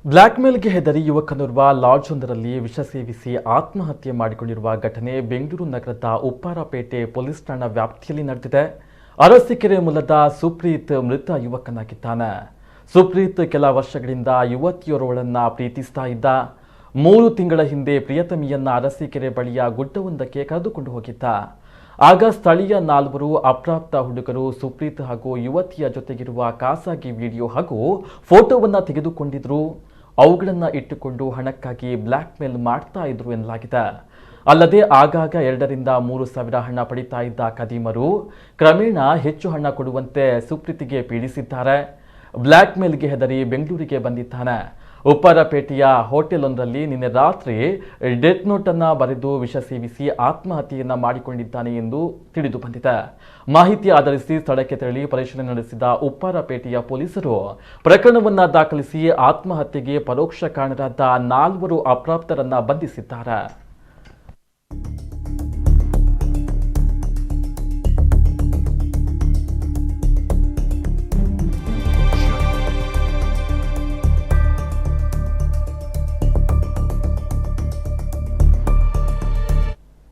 Block ಮೇಲ್ಗೆ ಹೆದರಿ ಯುವಕನೋರ್ವ ಲಾಡ್ಜೊಂದರಲ್ಲಿ ವಿಷ ಸೇವಿಸಿ ಆತ್ಮಹತ್ಯೆ ಮಾಡಿಕೊಂಡಿರುವ ಘಟನೆ ಬೆಂಗಳೂರು ನಗರದ ಉಪ್ಪಾರಪೇಟೆ ಪೊಲೀಸ್ ಠಾಣಾ ವ್ಯಾಪ್ತಿಯಲ್ಲಿ ನಡೆದಿದೆ. ಅರಸೀಕೆರೆ ಮೂಲದ ಸುಪ್ರೀತ್ ಮೃತ ಯುವಕನಾಗಿದ್ದಾನೆ. ಸುಪ್ರೀತ್ ಕೆಲ ವರ್ಷಗಳಿಂದ ಯುವತಿಯೋರ್ವಳನ್ನ ಪ್ರೀತಿಸ್ತಾ ಇದ್ದ. 3 ತಿಂಗಳ ಹಿಂದೆ ಪ್ರಿಯತಮಿಯನ್ನ ಅರಸೀಕೆರೆ ಬಳಿಯ ಗುಡ್ಡವೊಂದಕ್ಕೆ ಕರೆದುಕೊಂಡು ಹೋಗಿದ್ದ. ಆಗ ಸ್ಥಳೀಯ 4 ಅಪ್ರಾಪ್ತ ಹುಡುಗರು ಸುಪ್ರೀತ್ ಹಾಗೂ ಯುವತಿಯ ಜೊತೆಗಿರುವ ಖಾಸಗಿ ವಿಡಿಯೋ ಹಾಗೂ ಫೋಟೋವನ್ನ ತೆಗೆದುಕೊಂಡಿದ್ರು. ಅವುಗಳನ್ನು ಇಟ್ಟುಕೊಂಡು ಹಣಕ್ಕಾಗಿ ಬ್ಲಾಕ್ ಮೇಲ್ ಮಾಡ್ತಾ ಇದ್ರು ಎನ್ನಲಾಗಿದೆ. ಅಲ್ಲದೆ ಆಗಾಗ 2 ರಿಂದ 3 ಸಾವಿರ ಹಣ ಪಡಿತಾ ಇದ್ದ ಖದೀಮರು ಕ್ರಮೇಣ ಹೆಚ್ಚು ಹಣ ಕೊಡುವಂತೆ ಸುಪ್ರೀತ್ಗೆ ಪೀಡಿಸಿದ್ದಾರೆ. ಬ್ಲಾಕ್ ಮೇಲ್ಗೆ ಹೆದರಿ ಬೆಂಗಳೂರಿಗೆ ಬಂದಿದ್ದಾನೆ. ಉಪ್ಪಾರಪೇಟೆಯ ಹೋಟೆಲೊಂದರಲ್ಲಿ ನಿನ್ನೆ ರಾತ್ರಿ ಡೆತ್ ನೋಟ್ ಅನ್ನ ಬರೆದು ವಿಷ ಸೇವಿಸಿ ಆತ್ಮಹತ್ಯೆಯನ್ನ ಮಾಡಿಕೊಂಡಿದ್ದಾನೆ ಎಂದು ತಿಳಿದು ಬಂದಿದೆ. ಮಾಹಿತಿ ಆಧರಿಸಿ ಸ್ಥಳಕ್ಕೆ ತೆರಳಿ ಪರಿಶೀಲನೆ ನಡೆಸಿದ ಉಪ್ಪಾರಪೇಟೆಯ ಪೊಲೀಸರು ಪ್ರಕರಣವನ್ನ ದಾಖಲಿಸಿ ಆತ್ಮಹತ್ಯೆಗೆ ಪರೋಕ್ಷ ಕಾರಣರಾದ 4 ಅಪ್ರಾಪ್ತರನ್ನ ಬಂಧಿಸಿದ್ದಾರೆ.